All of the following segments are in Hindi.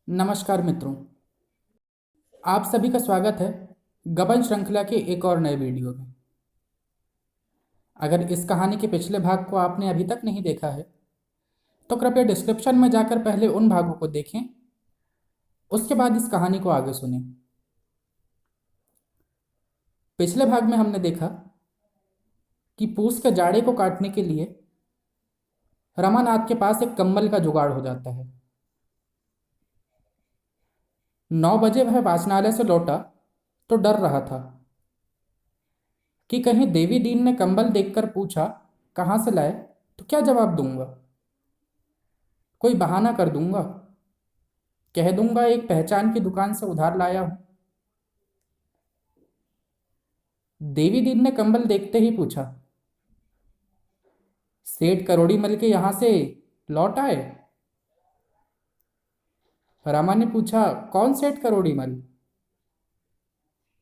नमस्कार मित्रों, आप सभी का स्वागत है गबन श्रृंखला के एक और नए वीडियो में। अगर इस कहानी के पिछले भाग को आपने अभी तक नहीं देखा है तो कृपया डिस्क्रिप्शन में जाकर पहले उन भागों को देखें, उसके बाद इस कहानी को आगे सुनें। पिछले भाग में हमने देखा कि पूस के जाड़े को काटने के लिए रमानाथ के पास एक कंबल का जुगाड़ हो जाता है। 9 बजे वह वाचनालय से लौटा तो डर रहा था कि कहीं देवी दीन ने कंबल देखकर पूछा कहाँ से लाए तो क्या जवाब दूंगा। कोई बहाना कर दूंगा, कह दूंगा एक पहचान की दुकान से उधार लाया हूं। देवी दीन ने कंबल देखते ही पूछा, सेठ करोड़ी मल के यहां से लौट आए? रामा ने पूछा, कौन सेठ करोड़ी मल?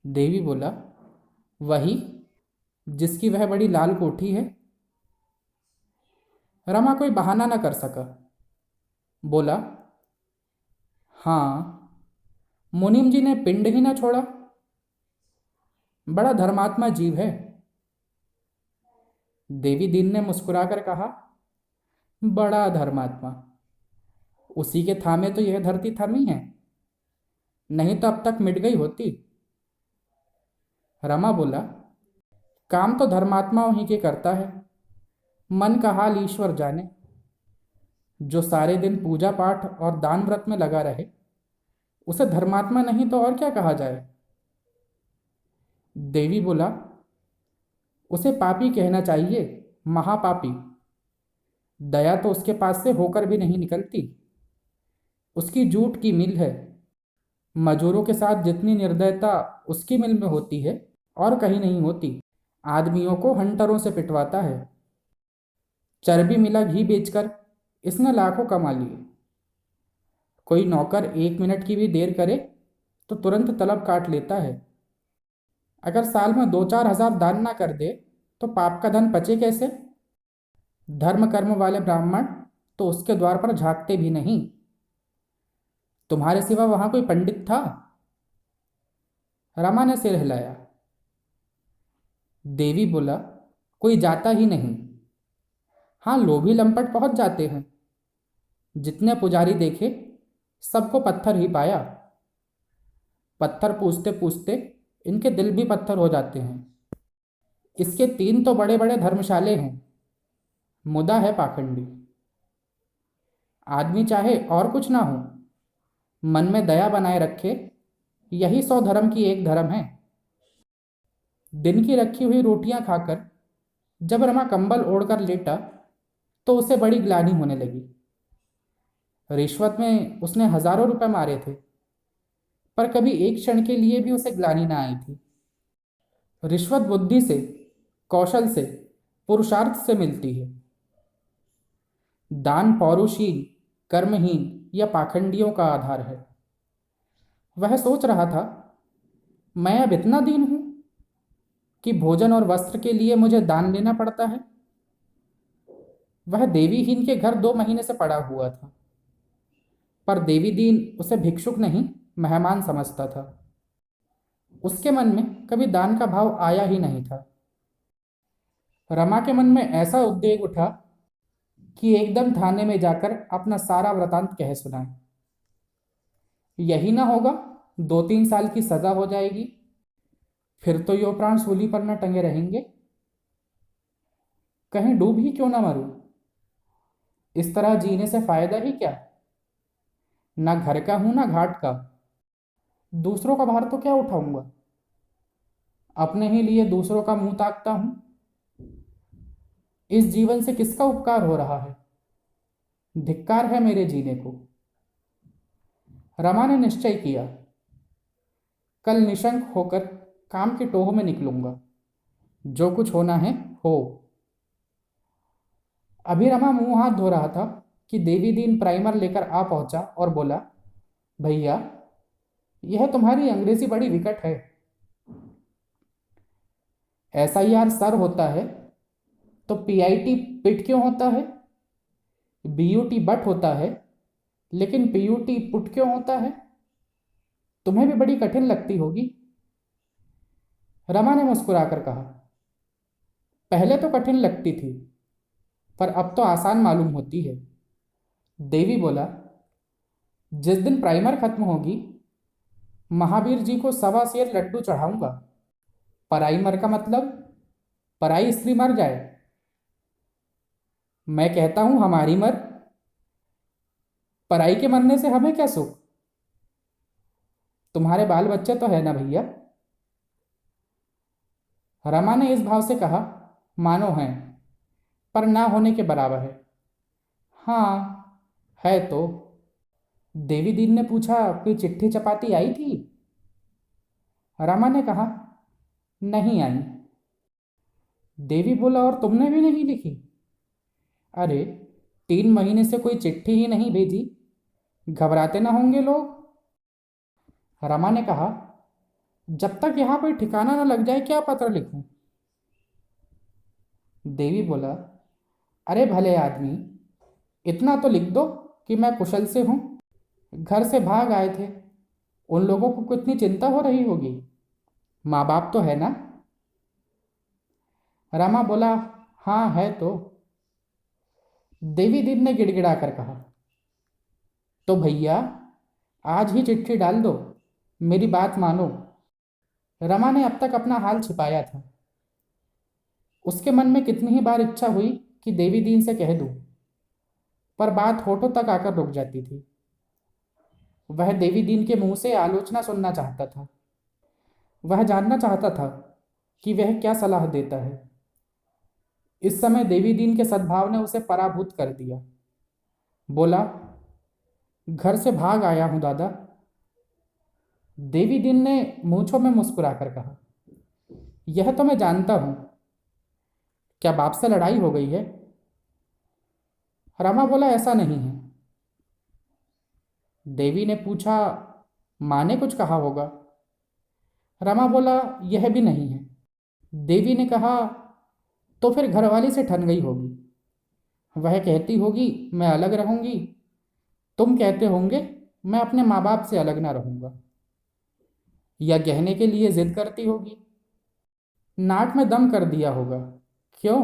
देवी बोला, वही जिसकी वह बड़ी लाल कोठी है। रमा कोई बहाना न कर सका, बोला, हाँ, मुनीम जी ने पिंड ही न छोड़ा, बड़ा धर्मात्मा जीव है। देवी दीन ने मुस्कुराकर कहा, बड़ा धर्मात्मा, उसी के थामे तो यह धरती थमी है, नहीं तो अब तक मिट गई होती। रमा बोला, काम तो धर्मात्माओं ही के करता है, मन का हाल ईश्वर जाने। जो सारे दिन पूजा पाठ और दान व्रत में लगा रहे उसे धर्मात्मा नहीं तो और क्या कहा जाए। देवी बोला, उसे पापी कहना चाहिए, महापापी। दया तो उसके पास से होकर भी नहीं निकलती। उसकी जूठ की मिल है, मजूरों के साथ जितनी निर्दयता उसकी मिल में होती है और कहीं नहीं होती। आदमियों को हंटरों से पिटवाता है। चर्बी मिला घी बेचकर इसने लाखों कमा लिए। कोई नौकर 1 मिनट की भी देर करे तो तुरंत तलब काट लेता है। अगर साल में 2-4 हजार दान ना कर दे तो पाप का धन पचे कैसे? धर्म कर्म वाले ब्राह्मण तो उसके द्वार पर झांकते भी नहीं। तुम्हारे सिवा वहां कोई पंडित था? रमा ने सिर हिलाया। देवी बोला, कोई जाता ही नहीं। हाँ, लोभी लंपट पहुंच जाते हैं। जितने पुजारी देखे सबको पत्थर ही पाया। पत्थर पूछते पूछते इनके दिल भी पत्थर हो जाते हैं। इसके 3 तो बड़े बड़े धर्मशाले हैं, मुदा है पाखंडी। आदमी चाहे और कुछ ना हो, मन में दया बनाए रखे, यही 100 धर्म की एक धर्म है। दिन की रखी हुई रोटियां खाकर जब रमा कंबल ओढ़कर लेटा तो उसे बड़ी ग्लानि होने लगी। रिश्वत में उसने हजारों रुपए मारे थे, पर कभी एक क्षण के लिए भी उसे ग्लानि ना आई थी। रिश्वत बुद्धि से, कौशल से, पुरुषार्थ से मिलती है। दान पौरुषहीन, कर्महीन या पाखंडियों का आधार है। वह सोच रहा था, मैं अब इतना दीन हूं कि भोजन और वस्त्र के लिए मुझे दान लेना पड़ता है। वह देवीहीन के घर 2 महीने से पड़ा हुआ था, पर देवी दीन उसे भिक्षुक नहीं, मेहमान समझता था। उसके मन में कभी दान का भाव आया ही नहीं था। रमा के मन में ऐसा उद्वेग उठा कि एकदम थाने में जाकर अपना सारा वृतांत कह सुनाए। यही ना होगा 2-3 साल की सजा हो जाएगी, फिर तो यो प्राण सूली पर न टंगे रहेंगे। कहीं डूब ही क्यों ना मरूं। इस तरह जीने से फायदा ही क्या? ना घर का हूं ना घाट का, दूसरों का भार तो क्या उठाऊंगा। अपने ही लिए दूसरों का मुंह ताकता हूं। इस जीवन से किसका उपकार हो रहा है? धिक्कार है मेरे जीने को। रमा ने निश्चय किया, कल निशंक होकर काम की टोह में निकलूंगा। जो कुछ होना है हो। अभी रमा मुंह हाथ धो रहा था कि देवी दीन प्राइमर लेकर आ पहुंचा और बोला, भैया, यह तुम्हारी अंग्रेजी बड़ी विकट है। ऐसा यार सर होता है तो पीआईटी पिट क्यों होता है? बीयूटी बट होता है लेकिन पीयूटी पुट क्यों होता है? तुम्हें भी बड़ी कठिन लगती होगी। रमा ने मुस्कुराकर कहा, पहले तो कठिन लगती थी, पर अब तो आसान मालूम होती है। देवी बोला, जिस दिन प्राइमर खत्म होगी, महावीर जी को 1.25 लड्डू चढ़ाऊंगा। पराई मर का मतलब? पराई स्त्री मर जाए? मैं कहता हूं हमारी मर। पराई के मरने से हमें क्या सुख? तुम्हारे बाल बच्चे तो है ना भैया? रमा ने इस भाव से कहा, मानो है, पर ना होने के बराबर है। हाँ, है तो। देवी दीन ने पूछा, कोई चिट्ठी चपाती आई थी? रमा ने कहा, नहीं आई। देवी बोला, और तुमने भी नहीं लिखी? अरे, 3 महीने से कोई चिट्ठी ही नहीं भेजी, घबराते ना होंगे लोग? रमा ने कहा, जब तक यहाँ कोई ठिकाना न लग जाए क्या पत्र लिखूं? देवी बोला, अरे भले आदमी, इतना तो लिख दो कि मैं कुशल से हूं, घर से भाग आए थे। उन लोगों को कितनी चिंता हो रही होगी। माँ बाप तो है ना? रमा बोला, हाँ है तो। देवी दीन ने गिड़गिड़ा कर कहा, तो भैया आज ही चिट्ठी डाल दो, मेरी बात मानो। रमा ने अब तक अपना हाल छिपाया था। उसके मन में कितनी ही बार इच्छा हुई कि देवी दीन से कह दूं, पर बात होठों तक आकर रुक जाती थी। वह देवी दीन के मुंह से आलोचना सुनना चाहता था। वह जानना चाहता था कि वह क्या सलाह देता है। इस समय देवी दीन के सद्भाव ने उसे पराभूत कर दिया। बोला, घर से भाग आया हूं दादा। देवी दीन ने मूंछों में मुस्कुराकर कहा, यह तो मैं जानता हूं। क्या बाप से लड़ाई हो गई है? रमा बोला, ऐसा नहीं है। देवी ने पूछा, माँ ने कुछ कहा होगा? रमा बोला, यह भी नहीं है। देवी ने कहा, तो फिर घरवाली से ठन गई होगी। वह कहती होगी मैं अलग रहूंगी, तुम कहते होंगे मैं अपने माँ बाप से अलग ना रहूंगा। या गहने के लिए जिद करती होगी। नाक में दम कर दिया होगा। क्यों?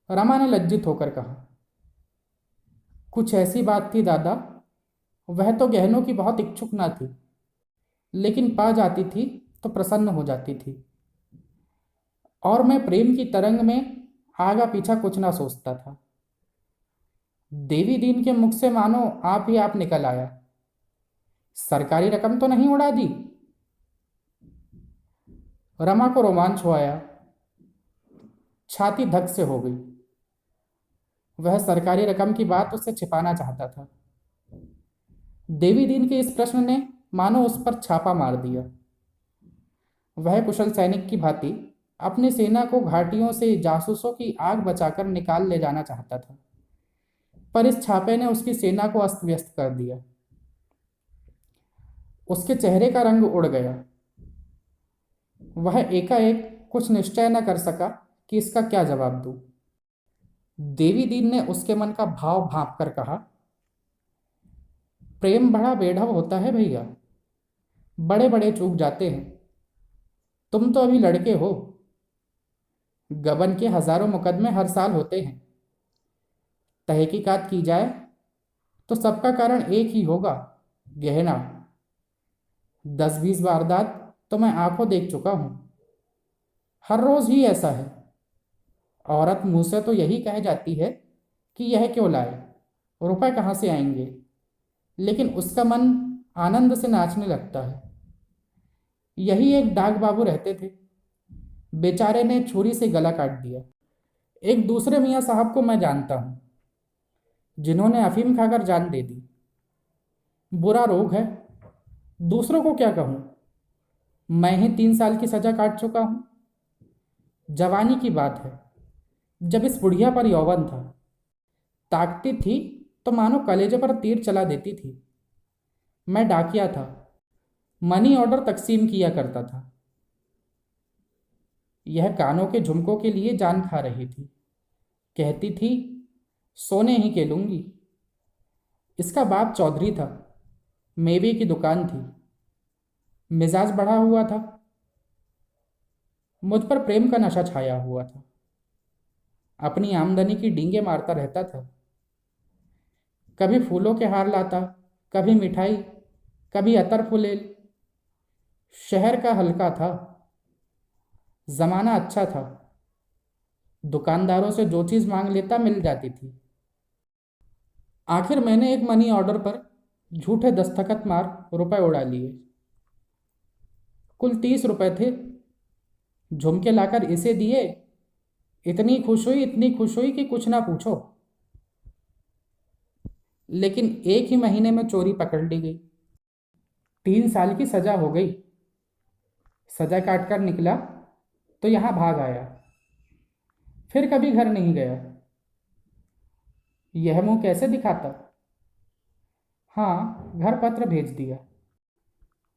रमा ने लज्जित होकर कहा, कुछ ऐसी बात थी दादा। वह तो गहनों की बहुत इच्छुक ना थी, लेकिन पा जाती थी तो प्रसन्न हो जाती थी। और मैं प्रेम की तरंग में आगा पीछा कुछ ना सोचता था। देवी दीन के मुख से मानो आप ही आप निकल आया, सरकारी रकम तो नहीं उड़ा दी? रमा को रोमांच हो आया, छाती धक से हो गई। वह सरकारी रकम की बात उससे छिपाना चाहता था। देवी दीन के इस प्रश्न ने मानो उस पर छापा मार दिया। वह कुशल सैनिक की भांति अपनी सेना को घाटियों से जासूसों की आग बचाकर निकाल ले जाना चाहता था, पर इस छापे ने उसकी सेना को अस्त व्यस्त कर दिया। उसके चेहरे का रंग उड़ गया। वह एकाएक कुछ निश्चय न कर सका कि इसका क्या जवाब दूं। देवी दीन ने उसके मन का भाव भांप कर कहा, प्रेम बड़ा बेढब होता है भैया, बड़े बड़े चूक जाते हैं। तुम तो अभी लड़के हो। गबन के हजारों मुकदमे हर साल होते हैं। तहकीकात की जाए तो सबका कारण एक ही होगा, गहना। 10-20 वारदात तो मैं आंखों देख चुका हूं। हर रोज ही ऐसा है। औरत मुंह से तो यही कह जाती है कि यह क्यों लाए, रुपए कहाँ से आएंगे, लेकिन उसका मन आनंद से नाचने लगता है। यही एक डाक बाबू रहते थे, बेचारे ने छुरी से गला काट दिया। एक दूसरे मियाँ साहब को मैं जानता हूँ, जिन्होंने अफीम खाकर जान दे दी। बुरा रोग है, दूसरों को क्या कहूँ। मैं ही 3 साल की सजा काट चुका हूँ। जवानी की बात है, जब इस बुढ़िया पर यौवन था, ताकती थी तो मानो कलेजे पर तीर चला देती थी। मैं डाकिया था, मनी ऑर्डर तकसीम किया करता था। यह कानों के झुमकों के लिए जान खा रही थी। कहती थी सोने ही के लूंगी। इसका बाप चौधरी था, मेवे की दुकान थी। मिजाज बढ़ा हुआ था, मुझ पर प्रेम का नशा छाया हुआ था। अपनी आमदनी की डींगे मारता रहता था। कभी फूलों के हार लाता, कभी मिठाई, कभी अतर फुलेल। शहर का हल्का था, जमाना अच्छा था। दुकानदारों से जो चीज़ मांग लेता मिल जाती थी। आखिर मैंने एक मनी ऑर्डर पर झूठे दस्तखत मार रुपए उड़ा लिए। कुल 30 रुपए थे। झुमके लाकर इसे दिए। इतनी खुश हुई कि कुछ ना पूछो। लेकिन एक ही महीने में चोरी पकड़ ली गई। 3 साल की सजा हो गई। सजा काट कर निकला तो यहाँ भाग आया। फिर कभी घर नहीं गया। यह मुंह कैसे दिखाता? हाँ, घर पत्र भेज दिया।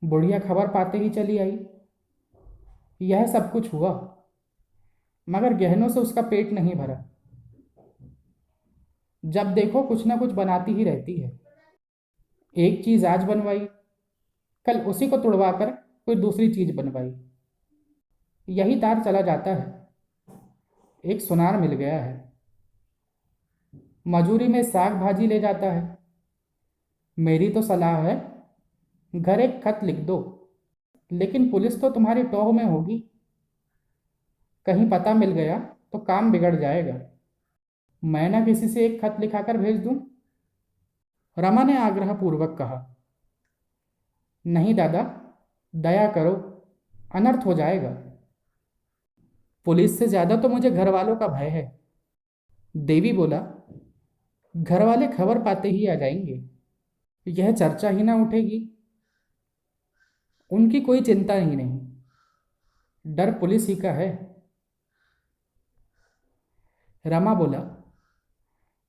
बुढ़िया खबर पाते ही चली आई। यह सब कुछ हुआ, मगर गहनों से उसका पेट नहीं भरा। जब देखो कुछ ना कुछ बनाती ही रहती है। एक चीज आज बनवाई, कल उसी को तुड़वा कर कोई दूसरी चीज बनवाई। यही तार चला जाता है। एक सुनार मिल गया है, मजूरी में साग भाजी ले जाता है। मेरी तो सलाह है, घर एक खत लिख दो। लेकिन पुलिस तो तुम्हारी टोह में होगी। कहीं पता मिल गया तो काम बिगड़ जाएगा। मैं ना किसी से एक खत लिखाकर भेज दूं? रमा ने आग्रहपूर्वक कहा। नहीं दादा, दया करो, अनर्थ हो जाएगा। पुलिस से ज्यादा तो मुझे घर वालों का भय है। देवी बोला, घर वाले खबर पाते ही आ जाएंगे। यह चर्चा ही ना उठेगी। उनकी कोई चिंता ही नहीं। डर पुलिस ही का है। रमा बोला,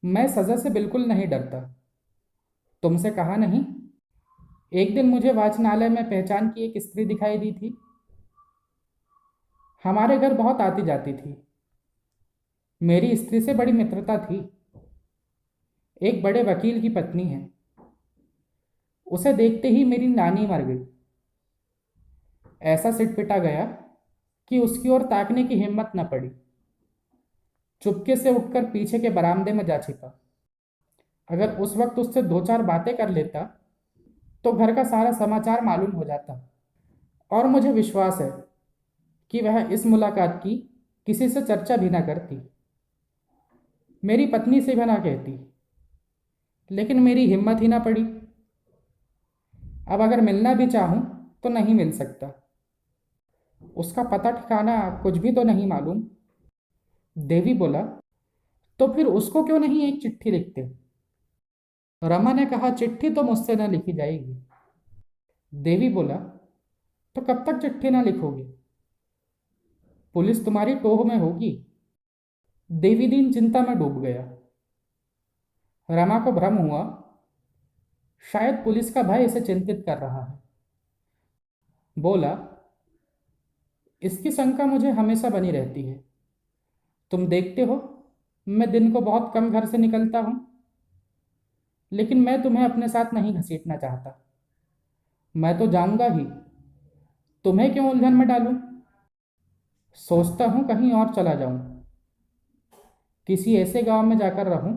मैं सजा से बिल्कुल नहीं डरता। तुमसे कहा नहीं, एक दिन मुझे वाचनालय में पहचान की एक स्त्री दिखाई दी थी। हमारे घर बहुत आती जाती थी। मेरी स्त्री से बड़ी मित्रता थी। एक बड़े वकील की पत्नी है। उसे देखते ही मेरी नानी मर गई। ऐसा सिट पिटा गया कि उसकी ओर ताकने की हिम्मत न पड़ी। चुपके से उठकर पीछे के बरामदे में जा छिपा। अगर उस वक्त उससे दो चार बातें कर लेता तो घर का सारा समाचार मालूम हो जाता। और मुझे विश्वास है कि वह इस मुलाकात की किसी से चर्चा भी ना करती, मेरी पत्नी से भी ना कहती। लेकिन मेरी हिम्मत ही ना पड़ी। अब अगर मिलना भी चाहूं तो नहीं मिल सकता। उसका पता ठिकाना कुछ भी तो नहीं मालूम। देवी बोला, तो फिर उसको क्यों नहीं एक चिट्ठी लिखते? रमा ने कहा, चिट्ठी तो मुझसे न लिखी जाएगी। देवी बोला, तो कब तक चिट्ठी ना लिखोगे? पुलिस तुम्हारी टोह में होगी। देवी दीन चिंता में डूब गया। रमा को भ्रम हुआ, शायद पुलिस का भय इसे चिंतित कर रहा है। बोला, इसकी शंका मुझे हमेशा बनी रहती है। तुम देखते हो, मैं दिन को बहुत कम घर से निकलता हूं। लेकिन मैं तुम्हें अपने साथ नहीं घसीटना चाहता। मैं तो जाऊंगा ही। तुम्हें क्यों उलझन में डालूं? सोचता हूं कहीं और चला जाऊं, किसी ऐसे गांव में जाकर रहूं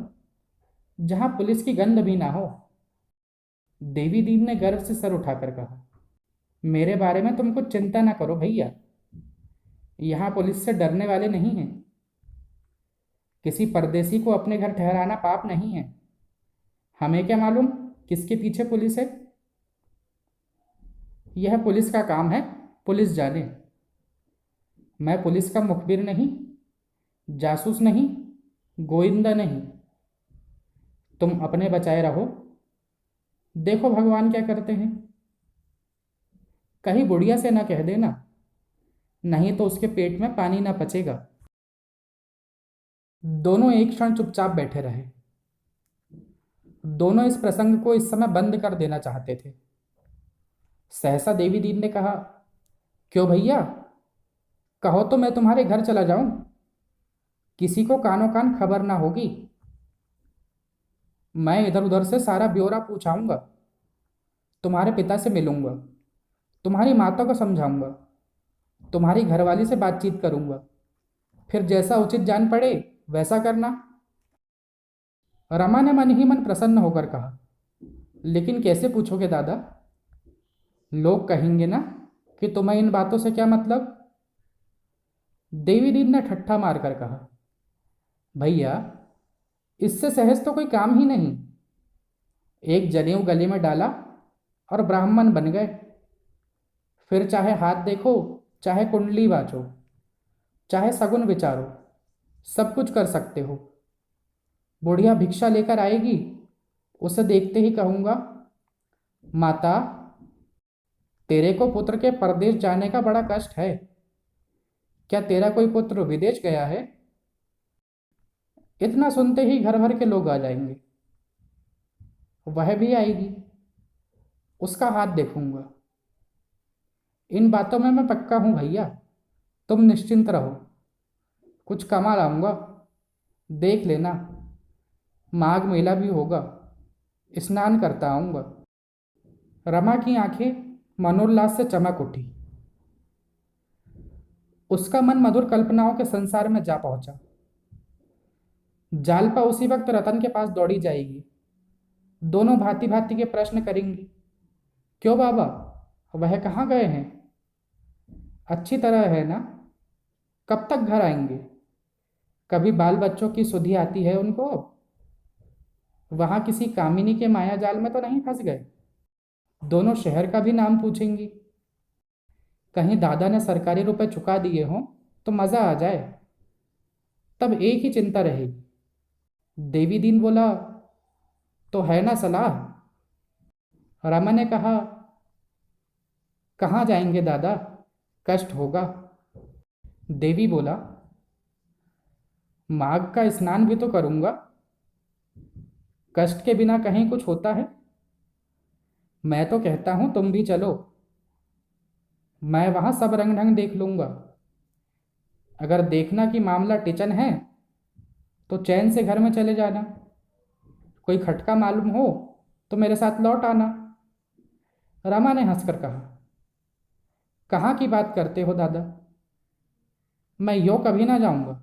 जहां पुलिस की गंध भी ना हो। देवी दीन ने गर्व से सर उठाकर कहा, मेरे बारे में तुम कुछ चिंता ना करो भैया। यहाँ पुलिस से डरने वाले नहीं हैं। किसी परदेसी को अपने घर ठहराना पाप नहीं है। हमें क्या मालूम किसके पीछे पुलिस है? यह पुलिस का काम है, पुलिस जाने। मैं पुलिस का मुखबिर नहीं, जासूस नहीं, गोविंदा नहीं। तुम अपने बचाए रहो। देखो भगवान क्या करते हैं। कहीं बुढ़िया से ना कह देना, नहीं तो उसके पेट में पानी ना पचेगा। दोनों एक क्षण चुपचाप बैठे रहे। दोनों इस प्रसंग को इस समय बंद कर देना चाहते थे। सहसा देवी दीन ने कहा, क्यों भैया, कहो तो मैं तुम्हारे घर चला जाऊं। किसी को कानो कान खबर ना होगी। मैं इधर उधर से सारा ब्यौरा पूछाऊंगा, तुम्हारे पिता से मिलूंगा, तुम्हारी माता को समझाऊंगा, तुम्हारी घरवाली से बातचीत करूंगा, फिर जैसा उचित जान पड़े वैसा करना। रमा ने मन ही मन प्रसन्न होकर कहा, लेकिन कैसे पूछोगे दादा? लोग कहेंगे ना कि तुम्हें इन बातों से क्या मतलब। देवी दीन ने ठट्ठा मारकर कहा, भैया, इससे सहज तो कोई काम ही नहीं। एक जनेऊ गले में डाला और ब्राह्मण बन गए। फिर चाहे हाथ देखो, चाहे कुंडली वाचो, चाहे सगुन विचारो, सब कुछ कर सकते हो। बुढ़िया भिक्षा लेकर आएगी, उसे देखते ही कहूंगा, माता, तेरे को पुत्र के परदेश जाने का बड़ा कष्ट है। क्या तेरा कोई पुत्र विदेश गया है? इतना सुनते ही घर भर के लोग आ जाएंगे। वह भी आएगी, उसका हाथ देखूंगा। इन बातों में मैं पक्का हूं भैया, तुम निश्चिंत रहो। कुछ कमा लाऊंगा, देख लेना। माघ मेला भी होगा, स्नान करता आऊंगा। रमा की आंखें मनोल्लास से चमक उठी। उसका मन मधुर कल्पनाओं के संसार में जा पहुंचा। जालपा उसी वक्त रतन के पास दौड़ी जाएगी। दोनों भांति भांति के प्रश्न करेंगी। क्यों बाबा, वह कहाँ गए हैं? अच्छी तरह है ना? कब तक घर आएंगे? कभी बाल बच्चों की सुधि आती है उनको? वहां किसी कामिनी के माया जाल में तो नहीं फंस गए? दोनों शहर का भी नाम पूछेंगी। कहीं दादा ने सरकारी रुपए चुका दिए हों तो मजा आ जाए। तब एक ही चिंता रहेगी। देवी दीन बोला, तो है ना सलाह? रमा ने कहा, कहाँ जाएंगे दादा, कष्ट होगा। देवी बोला, माघ का स्नान भी तो करूंगा। कष्ट के बिना कहीं कुछ होता है? मैं तो कहता हूं तुम भी चलो। मैं वहां सब रंग ढंग देख लूंगा। अगर देखना कि मामला टिचन है तो चैन से घर में चले जाना। कोई खटका मालूम हो तो मेरे साथ लौट आना। रमा ने हंसकर कहा, कहाँ की बात करते हो दादा? मैं यो कभी ना जाऊंगा।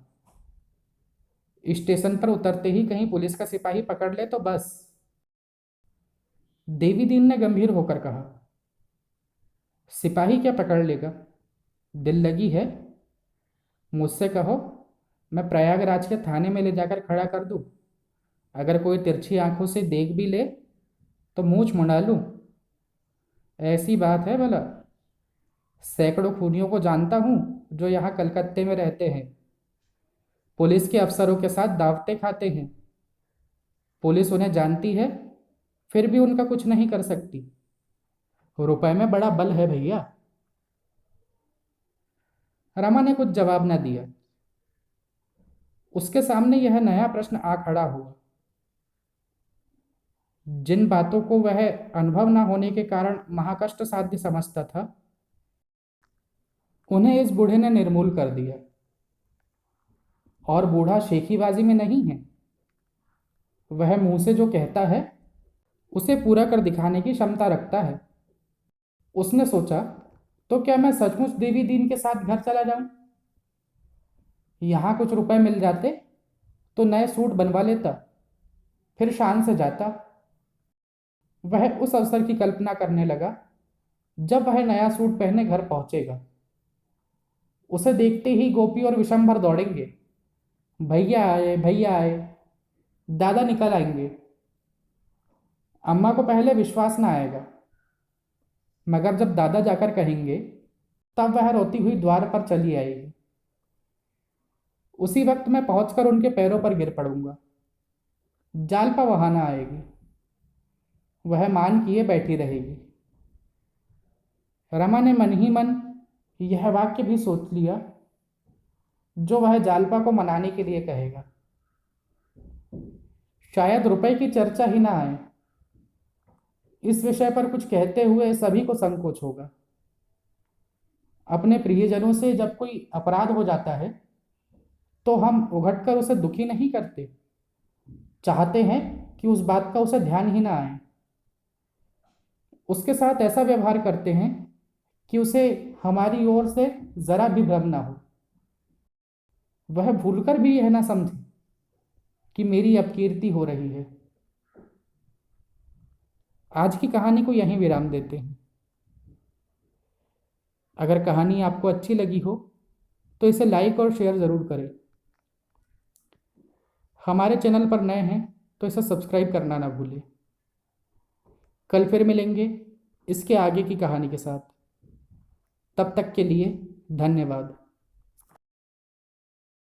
स्टेशन पर उतरते ही कहीं पुलिस का सिपाही पकड़ ले तो बस। देवी दीन ने गंभीर होकर कहा, सिपाही क्या पकड़ लेगा? दिल लगी है? मुझसे कहो, मैं प्रयागराज के थाने में ले जाकर खड़ा कर दूं। अगर कोई तिरछी आंखों से देख भी ले तो मूंछ मुंडा लूं। ऐसी बात है भला? सैकड़ों खूनियों को जानता हूं जो यहाँ कलकत्ते में रहते हैं। पुलिस के अफसरों के साथ दावतें खाते हैं। पुलिस उन्हें जानती है, फिर भी उनका कुछ नहीं कर सकती। रुपए में बड़ा बल है भैया। रमा ने कुछ जवाब न दिया। उसके सामने यह नया प्रश्न आ खड़ा हुआ। जिन बातों को वह अनुभव न होने के कारण महाकष्ट साध्य समझता था, उन्हें इस बूढ़े ने निर्मूल कर दिया। और बूढ़ा शेखीबाजी में नहीं है। वह मुंह से जो कहता है उसे पूरा कर दिखाने की क्षमता रखता है। उसने सोचा, तो क्या मैं सचमुच देवी दीन के साथ घर चला जाऊं? यहाँ कुछ रुपए मिल जाते तो नए सूट बनवा लेता, फिर शान से जाता। वह उस अवसर की कल्पना करने लगा जब वह नया सूट पहने घर पहुंचेगा। उसे देखते ही गोपी और विशंभर दौड़ेंगे, भैया आए, भैया आए। दादा निकल आएंगे। अम्मा को पहले विश्वास ना आएगा, मगर जब दादा जाकर कहेंगे तब वह रोती हुई द्वार पर चली आएगी। उसी वक्त मैं पहुंचकर उनके पैरों पर गिर पड़ूंगा। जालपा वहां ना आएगी। वह मान किए बैठी रहेगी। रमा ने मन ही मन यह वाक्य भी सोच लिया जो वह जालपा को मनाने के लिए कहेगा। शायद रुपए की चर्चा ही ना आए। इस विषय पर कुछ कहते हुए सभी को संकोच होगा। अपने प्रियजनों से जब कोई अपराध हो जाता है तो हम उघटकर उसे दुखी नहीं करते, चाहते हैं कि उस बात का उसे ध्यान ही ना आए। उसके साथ ऐसा व्यवहार करते हैं कि उसे हमारी ओर से जरा भी भ्रम ना हो। वह भूलकर भी यह ना समझे कि मेरी अपकीर्ति हो रही है। आज की कहानी को यहीं विराम देते हैं। अगर कहानी आपको अच्छी लगी हो तो इसे लाइक और शेयर ज़रूर करें। हमारे चैनल पर नए हैं तो इसे सब्सक्राइब करना ना भूलें। कल फिर मिलेंगे इसके आगे की कहानी के साथ। तब तक के लिए धन्यवाद।